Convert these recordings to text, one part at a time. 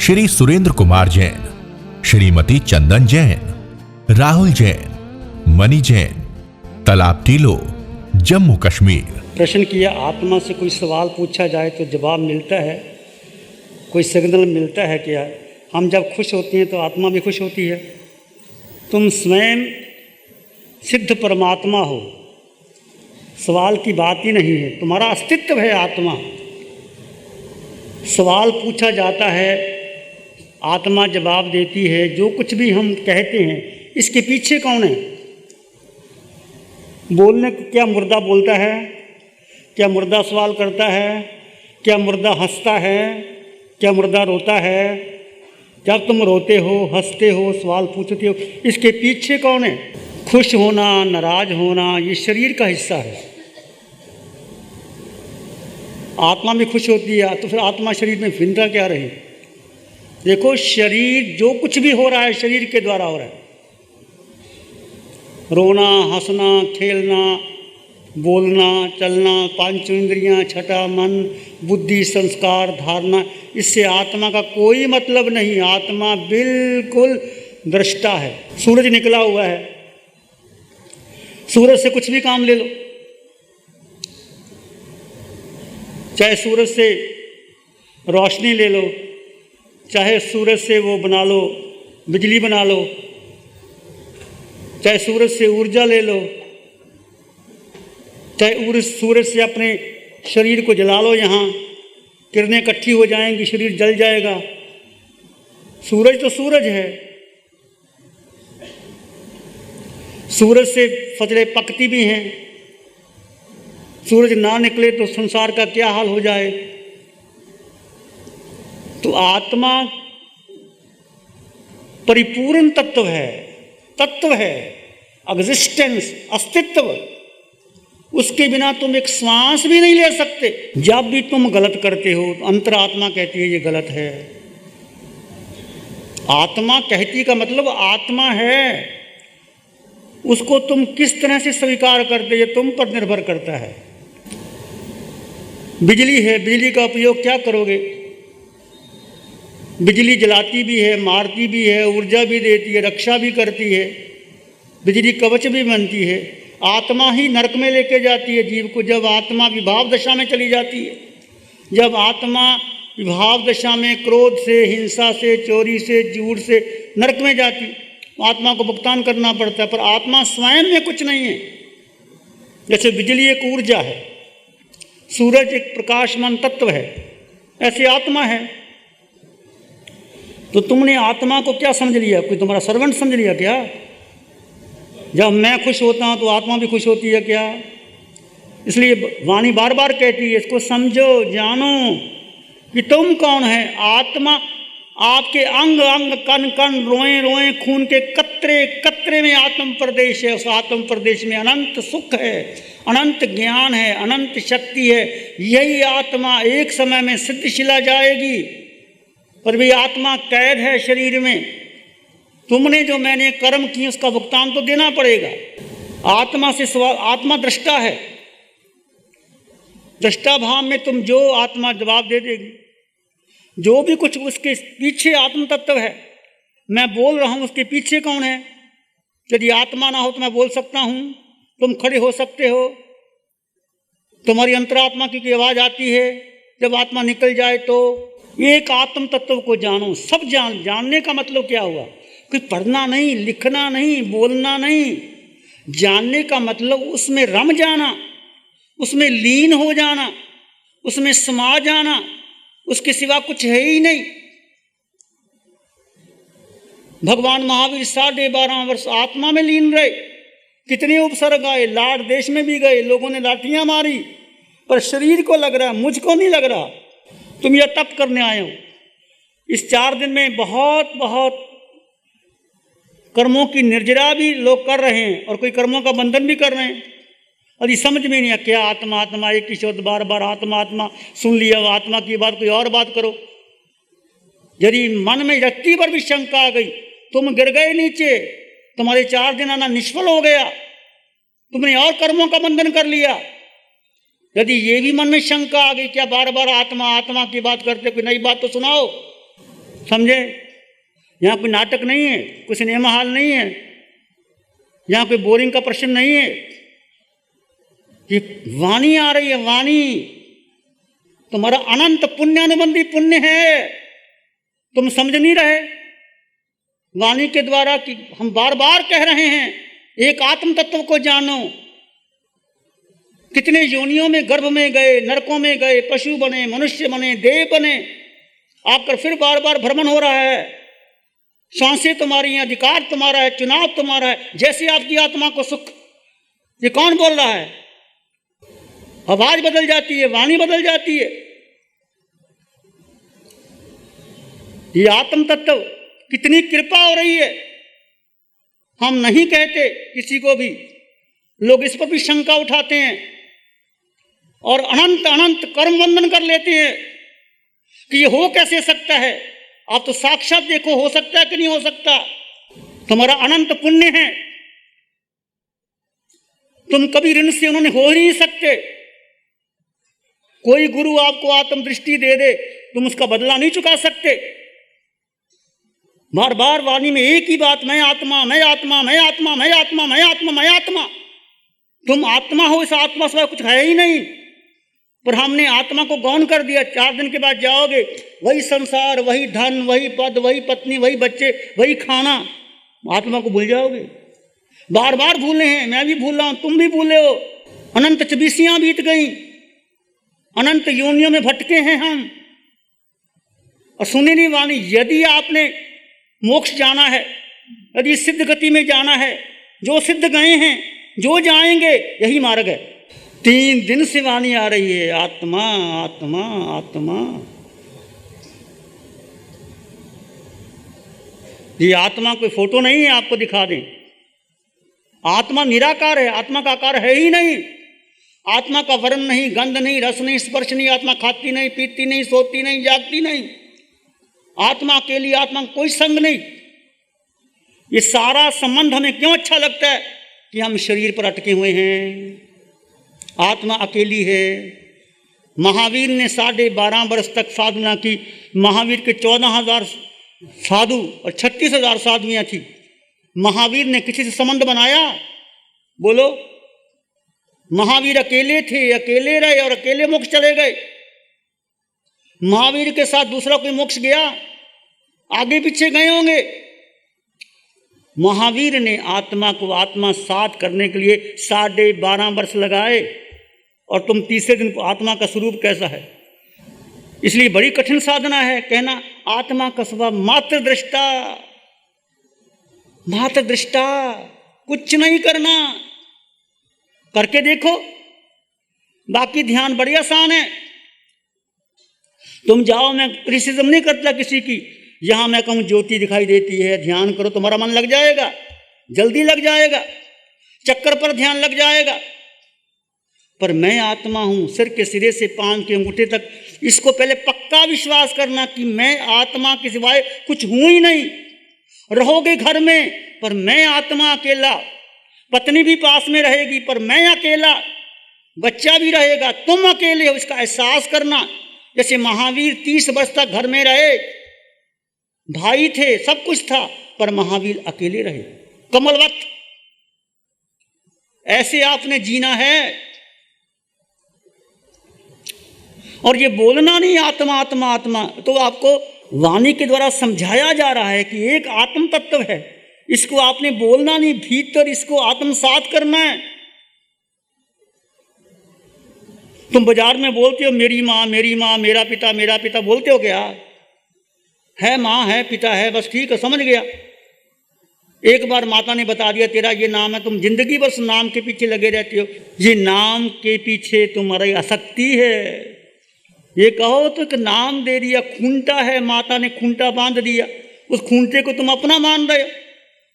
श्री सुरेंद्र कुमार जैन, श्रीमती चंदन जैन, राहुल जैन, मनी जैन, तालाब टीलो, जम्मू कश्मीर। प्रश्न किया, आत्मा से कोई सवाल पूछा जाए तो जवाब मिलता है, कोई सिग्नल मिलता है क्या? हम जब खुश होते हैं तो आत्मा भी खुश होती है। तुम स्वयं सिद्ध परमात्मा हो, सवाल की बात ही नहीं है, तुम्हारा अस्तित्व है आत्मा। सवाल पूछा जाता है, आत्मा जवाब देती है। जो कुछ भी हम कहते हैं इसके पीछे कौन है? बोलने को क्या मुर्दा बोलता है? क्या मुर्दा सवाल करता है? क्या मुर्दा हंसता है? क्या मुर्दा रोता है? जब तुम रोते हो, हंसते हो, सवाल पूछते हो, इसके पीछे कौन है? खुश होना, नाराज होना, ये शरीर का हिस्सा है। आत्मा भी खुश होती है तो फिर आत्मा शरीर में भिन्नता क्या रही? देखो, शरीर जो कुछ भी हो रहा है शरीर के द्वारा हो रहा है। रोना, हंसना, खेलना, बोलना, चलना, पांच इंद्रियां, छठा मन, बुद्धि, संस्कार, धारणा, इससे आत्मा का कोई मतलब नहीं। आत्मा बिल्कुल दृष्टा है। सूरज निकला हुआ है, सूरज से कुछ भी काम ले लो, चाहे सूरज से रोशनी ले लो, चाहे सूरज से वो बना लो, बिजली बना लो, चाहे सूरज से ऊर्जा ले लो, चाहे सूरज से अपने शरीर को जला लो, यहाँ किरणें इकट्ठी हो जाएंगी, शरीर जल जाएगा। सूरज तो सूरज है। सूरज से फसलें पकती भी हैं। सूरज ना निकले तो संसार का क्या हाल हो जाए। तो आत्मा परिपूर्ण तत्व है, एग्जिस्टेंस, अस्तित्व। उसके बिना तुम एक श्वास भी नहीं ले सकते। जब भी तुम गलत करते हो तो अंतरात्मा कहती है ये गलत है। आत्मा कहती का मतलब आत्मा है, उसको तुम किस तरह से स्वीकार करते ये तुम पर निर्भर करता है। बिजली है, बिजली का उपयोग क्या करोगे? बिजली जलाती भी है, मारती भी है, ऊर्जा भी देती है, रक्षा भी करती है, बिजली कवच भी बनती है। आत्मा ही नरक में लेके जाती है जीव को, जब आत्मा विभाव दशा में चली जाती है। जब आत्मा विभाव दशा में क्रोध से, हिंसा से, चोरी से, झूठ से नरक में जाती, आत्मा को भुगतान करना पड़ता है। पर आत्मा स्वयं में कुछ नहीं है। जैसे बिजली एक ऊर्जा है, सूरज एक प्रकाशमान तत्व है, ऐसे आत्मा है। तो तुमने आत्मा को क्या समझ लिया? कोई तुम्हारा सर्वेंट समझ लिया क्या? जब मैं खुश होता हूँ तो आत्मा भी खुश होती है क्या? इसलिए वाणी बार बार कहती है, इसको समझो, जानो कि तुम कौन है। आत्मा आपके अंग अंग, कण कण, रोए रोए, खून के कतरे कतरे में आत्म प्रदेश है। उस आत्म प्रदेश में अनंत सुख है, अनंत ज्ञान है, अनंत शक्ति है। यही आत्मा एक समय में सिद्धशिला जाएगी, पर भी आत्मा कैद है शरीर में। तुमने जो मैंने कर्म किए उसका भुगतान तो देना पड़ेगा। आत्मा से सवाल, आत्मा दृष्टा है। दृष्टा भाव में तुम जो आत्मा जवाब दे देगी। जो भी कुछ उसके पीछे आत्म तत्व है। मैं बोल रहा हूँ, उसके पीछे कौन है? यदि आत्मा ना हो तो मैं बोल सकता हूँ, तुम खड़े हो सकते हो, तुम्हारी अंतरात्मा की आवाज़ आती है। जब आत्मा निकल जाए तो एक आत्म तत्व को जानो, सब जानने का मतलब क्या हुआ? कोई पढ़ना नहीं, लिखना नहीं, बोलना नहीं। जानने का मतलब उसमें रम जाना, उसमें लीन हो जाना, उसमें समा जाना। उसके सिवा कुछ है ही नहीं। भगवान महावीर 12.5 वर्ष आत्मा में लीन रहे। कितने उपसर्ग आए, लाड़ देश में भी गए, लोगों ने लाठियां मारी, पर शरीर को लग रहा, मुझको नहीं लग रहा। तुम यह तप करने आए हो। इस 4 दिन में बहुत बहुत कर्मों की निर्जरा भी लोग कर रहे हैं और कोई कर्मों का बंधन भी कर रहे हैं। अभी समझ में नहीं आ क्या आत्मा आत्मा, एक ही शब्द बार बार आत्मा आत्मा सुन लिया। आत्मा की बात कोई और बात करो। यदि मन में व्यक्ति पर भी शंका आ गई, तुम गिर गए नीचे, तुम्हारे 4 दिन आना निष्फल हो गया, तुमने और कर्मों का बंधन कर लिया। यदि ये भी मन में शंका आ गई, क्या बार बार आत्मा आत्मा की बात करते, कोई नई बात तो सुनाओ। समझे? यहाँ कोई नाटक नहीं है, कोई सिनेमा हॉल नहीं है, यहाँ कोई बोरिंग का प्रश्न नहीं है। ये वाणी आ रही है, वाणी तुम्हारा अनंत पुण्यानुबंधी पुण्य है, तुम समझ नहीं रहे। वाणी के द्वारा कि हम बार बार कह रहे हैं एक आत्म तत्व को जानो। कितने योनियों में, गर्भ में गए, नरकों में गए, पशु बने, मनुष्य बने, देव बने, आकर फिर बार बार भ्रमण हो रहा है। सांसें तुम्हारी हैं, अधिकार तुम्हारा है, चुनाव तुम्हारा है। जैसे आपकी आत्मा को सुख, ये कौन बोल रहा है? आवाज बदल जाती है, वाणी बदल जाती है। ये आत्म तत्व कितनी कृपा हो रही है, हम नहीं कहते किसी को भी। लोग इस पर भी शंका उठाते हैं और अनंत अनंत कर्म बंधन कर लेते हैं कि ये हो कैसे सकता है। आप तो साक्षात देखो, हो सकता है कि नहीं हो सकता। तुम्हारा अनंत पुण्य है, तुम कभी ऋण से उन्होंने हो ही नहीं सकते। कोई गुरु आपको आत्म दृष्टि दे दे, तुम उसका बदला नहीं चुका सकते। बार बार वाणी में एक ही बात, मैं आत्मा, मैं आत्मा, मैं आत्मा, मैं आत्मा, मैं आत्मा, मैं आत्मा। तुम आत्मा हो, इस आत्मा से कुछ है ही नहीं। पर हमने आत्मा को गौण कर दिया। 4 दिन के बाद जाओगे, वही संसार, वही धन, वही पद, वही पत्नी, वही बच्चे, वही खाना। आत्मा को भूल जाओगे। बार बार भूले हैं, मैं भी भूल रहा हूं, तुम भी भूले हो। अनंत 24 बीत गई, अनंत योनियों में भटके हैं हम और सुने नहीं वाणी। यदि आपने मोक्ष जाना है, यदि सिद्ध गति में जाना है, जो सिद्ध गए हैं, जो जाएंगे, यही मार्ग है। 3 दिन से वाणी आ रही है, आत्मा आत्मा आत्मा। ये आत्मा कोई फोटो नहीं है आपको दिखा दें। आत्मा निराकार है, आत्मा का आकार है ही नहीं। आत्मा का वर्ण नहीं, गंध नहीं, रस नहीं, स्पर्श नहीं। आत्मा खाती नहीं, पीती नहीं, सोती नहीं, जागती नहीं। आत्मा अकेली, आत्मा का कोई संग नहीं। ये सारा संबंध हमें क्यों अच्छा लगता है कि हम शरीर पर अटके हुए हैं। आत्मा अकेली है। महावीर ने 12.5 वर्ष तक साधना की। महावीर के 14,000 साधु और 36,000 साधुएं थी। महावीर ने किसी से संबंध बनाया? बोलो। महावीर अकेले थे, अकेले रहे और अकेले मोक्ष चले गए। महावीर के साथ दूसरा कोई मोक्ष गया? आगे पीछे गए होंगे। महावीर ने आत्मा को आत्मा साथ करने के लिए 12.5 वर्ष लगाए और तुम तीसरे दिन को आत्मा का स्वरूप कैसा है। इसलिए बड़ी कठिन साधना है कहना आत्मा का स्वभाव मात्र दृष्टा, मात्र दृष्टा, कुछ नहीं करना। करके देखो, बाकी ध्यान बड़ी आसान है। तुम जाओ, मैं क्रिटिसिज्म नहीं करता किसी की। यहां मैं कहूं ज्योति दिखाई देती है, ध्यान करो, तुम्हारा मन लग जाएगा, जल्दी लग जाएगा, चक्कर पर ध्यान लग जाएगा। पर मैं आत्मा हूं, सिर के सिरे से पांव के अंगूठे तक, इसको पहले पक्का विश्वास करना कि मैं आत्मा के सिवाय कुछ हूं ही नहीं। रहोगे घर में पर मैं आत्मा अकेला, पत्नी भी पास में रहेगी पर मैं अकेला, बच्चा भी रहेगा, तुम अकेले हो, इसका एहसास करना। जैसे महावीर 30 वर्ष तक घर में रहे, भाई थे, सब कुछ था, पर महावीर अकेले रहे, कमलवत। ऐसे आपने जीना है। और ये बोलना नहीं आत्मा आत्मा आत्मा, तो आपको वाणी के द्वारा समझाया जा रहा है कि एक आत्म तत्व है, इसको आपने बोलना नहीं, भीतर इसको आत्मसात करना है। तुम बाजार में बोलते हो मेरी माँ, मेरा पिता बोलते हो क्या? है माँ है, पिता है, बस ठीक है, समझ गया। एक बार माता ने बता दिया तेरा ये नाम है, तुम जिंदगी बस नाम के पीछे लगे रहते हो। ये नाम के पीछे तुम्हारी आसक्ति है। ये कहो तो एक नाम दे दिया, खूंटा है, माता ने खूंटा बांध दिया, उस खूंटे को तुम अपना मान रहे हो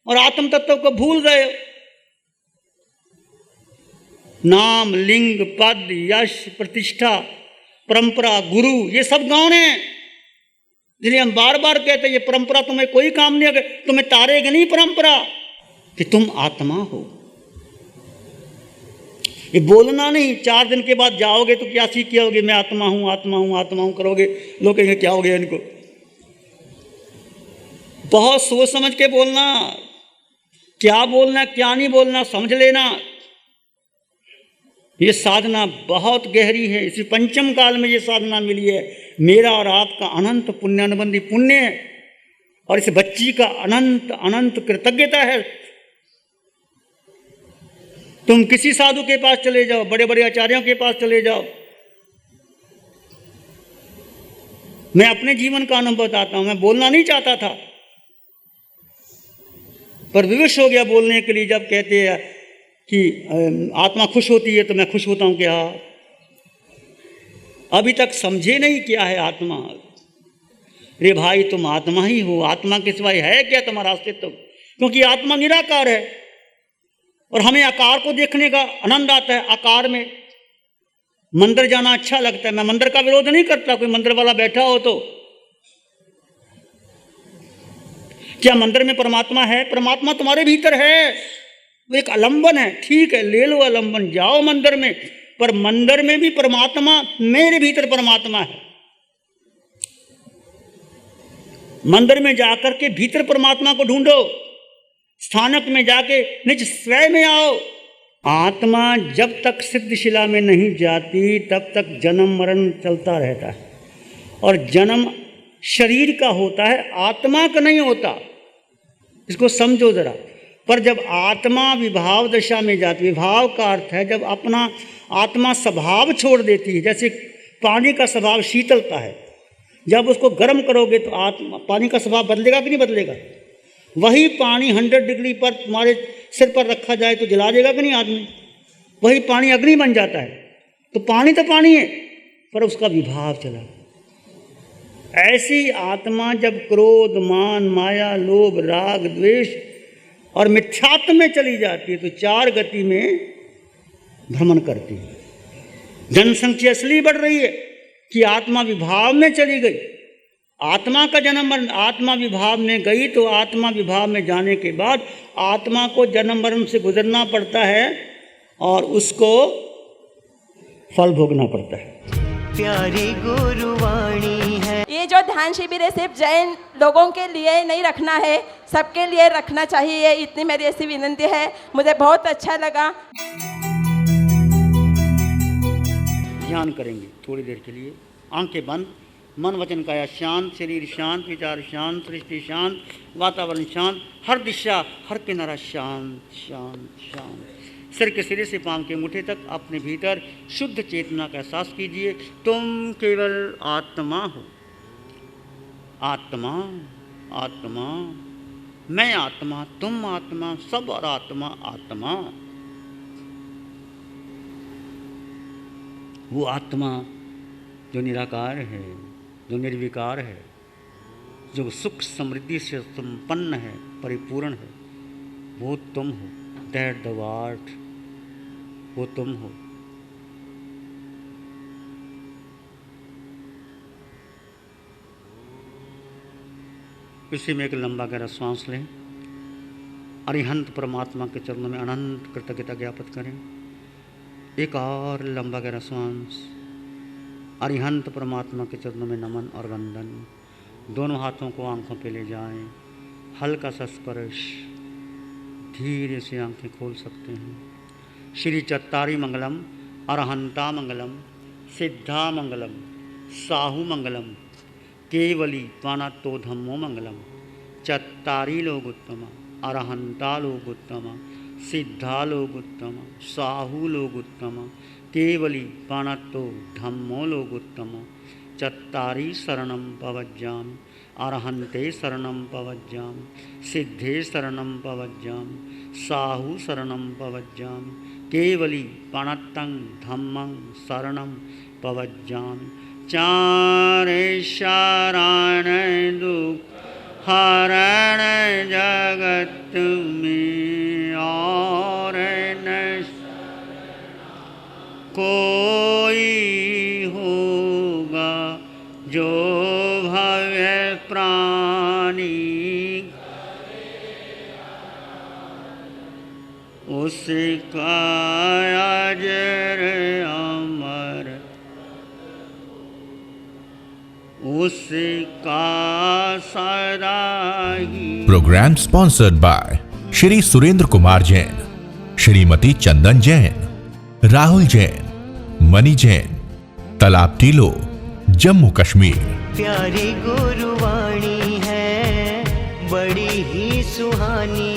और आत्म तत्व को भूल रहे हो। नाम, लिंग, पद, यश, प्रतिष्ठा, परंपरा, गुरु, ये सब गौण है। इसलिए हम बार बार कहते हैं ये परंपरा तुम्हें कोई काम नहीं, अगर तुम्हें तारेगी नहीं परंपरा कि तुम आत्मा हो। ये बोलना नहीं। 4 दिन के बाद जाओगे तो क्या सीख के आओगे? मैं आत्मा हूं, आत्मा हूं, आत्मा हूं करोगे, लोग कहेंगे क्या हो गया इनको। बहुत सोच समझ के बोलना, क्या बोलना क्या नहीं बोलना समझ लेना। ये साधना बहुत गहरी है, इसी पंचम काल में ये साधना मिली है। मेरा और आपका अनंत पुण्यानुबंधी पुण्य है और इस बच्ची का अनंत अनंत कृतज्ञता है। तुम किसी साधु के पास चले जाओ, बड़े बड़े आचार्यों के पास चले जाओ, मैं अपने जीवन का अनुभव बताता हूं। मैं बोलना नहीं चाहता था पर विवश हो गया बोलने के लिए। जब कहते हैं कि आत्मा खुश होती है तो मैं खुश होता हूं। क्या अभी तक समझे नहीं क्या है आत्मा? रे भाई तुम आत्मा ही हो, आत्मा के सिवाय है क्या तुम्हारा अस्तित्व? क्योंकि आत्मा निराकार है और हमें आकार को देखने का आनंद आता है। आकार में मंदिर जाना अच्छा लगता है, मैं मंदिर का विरोध नहीं करता। कोई मंदिर वाला बैठा हो तो क्या मंदिर में परमात्मा है? परमात्मा तुम्हारे भीतर है, वो एक आलंबन है। ठीक है, ले लो आलंबन, जाओ मंदिर में, पर मंदिर में भी परमात्मा, मेरे भीतर परमात्मा है। मंदिर में जाकर के भीतर परमात्मा को ढूंढो, स्थानक में जाके निज स्वयं में आओ। आत्मा जब तक सिद्धशिला में नहीं जाती तब तक जन्म मरण चलता रहता है और जन्म शरीर का होता है, आत्मा का नहीं होता। इसको समझो जरा। पर जब आत्मा विभाव दशा में जाती, विभाव का अर्थ है जब अपना आत्मा स्वभाव छोड़ देती है। जैसे पानी का स्वभाव शीतलता है, जब उसको गर्म करोगे तो आत्मा पानी का स्वभाव बदलेगा कि नहीं बदलेगा? वही पानी 100 डिग्री पर तुम्हारे सिर पर रखा जाए तो जला देगा कि नहीं आदमी? वही पानी अग्नि बन जाता है। तो पानी है पर उसका विभाव चला। ऐसी आत्मा जब क्रोध मान माया लोभ राग द्वेष और मिथ्यात्व में चली जाती है तो 4 गति में भ्रमण करती है। जनसंख्या इसलिए बढ़ रही है कि आत्मा विभाव में चली गई। आत्मा का जन्म मरण, आत्मा विभाव में गई तो आत्मा विभाव में जाने के बाद आत्मा को जन्म मरण से गुजरना पड़ता है और उसको फल भोगना पड़ता है। प्यारी गुरुवाणी है। ये जो ध्यान शिविर है सिर्फ जैन लोगों के लिए नहीं रखना है, सबके लिए रखना चाहिए, इतनी मेरी ऐसी विनती है। मुझे बहुत अच्छा लगा। ध्यान करेंगे थोड़ी देर के लिए, आंखें बंद, मन वचन काया शांत, शरीर शांत, विचार शांत, सृष्टि शांत, वातावरण शांत, हर दिशा हर किनारा शांत शांत शांत। सिर के सिरे से पांव के मुठे तक अपने भीतर शुद्ध चेतना का एहसास कीजिए। तुम केवल आत्मा हो। आत्मा आत्मा, मैं आत्मा, तुम आत्मा, सब और आत्मा आत्मा। वो आत्मा जो निराकार है, जो निर्विकार है, जो सुख समृद्धि से संपन्न है, परिपूर्ण है, वो तुम हो। दैट द वर्ड, वो तुम हो। इसी में एक लंबा गहरा श्वास लें। अरिहंत परमात्मा के चरणों में अनंत कृतज्ञता ज्ञापित करें। एक और लंबा गहरा श्वास। अरिहंत परमात्मा के चरणों में नमन और वंदन। दोनों हाथों को आंखों पे ले जाएं। हल्का सा स्पर्श, धीरे से आंखें खोल सकते हैं। श्री चत्तारी मंगलम, अरहंता मंगलम, सिद्धा मंगलम, साहू मंगलम, केवली पानातो धम्मो मंगलम। चत्तारी लोग उत्तम, अरहंता लोग उत्तम, सिद्धा लोग उत्तम, साहू लोग उत्तम, केवली पानातो धम्मो लोग उत्तम। चत्तारी शरणम पवज्जाम, अरहंते शरणम पवज्जाम, सिद्धे शरणम पवज्जाम, साहू शरणम पवज्जाम, केवली पाणत्तं धम्मं शरणं पवज्जाम। चारे शरण दुख हरण जगत में और न कोई होगा जो भव्य प्राणी, उसका अजर अमर, उसका सारा ही program sponsored by Shri Surendra Kumar Jain, Shrimati Chandan Jain, Rahul Jain, Mani Jain, Talab Tillo, Jammu Kashmir. प्यारी गुरुवाणी है, बड़ी ही सुहानी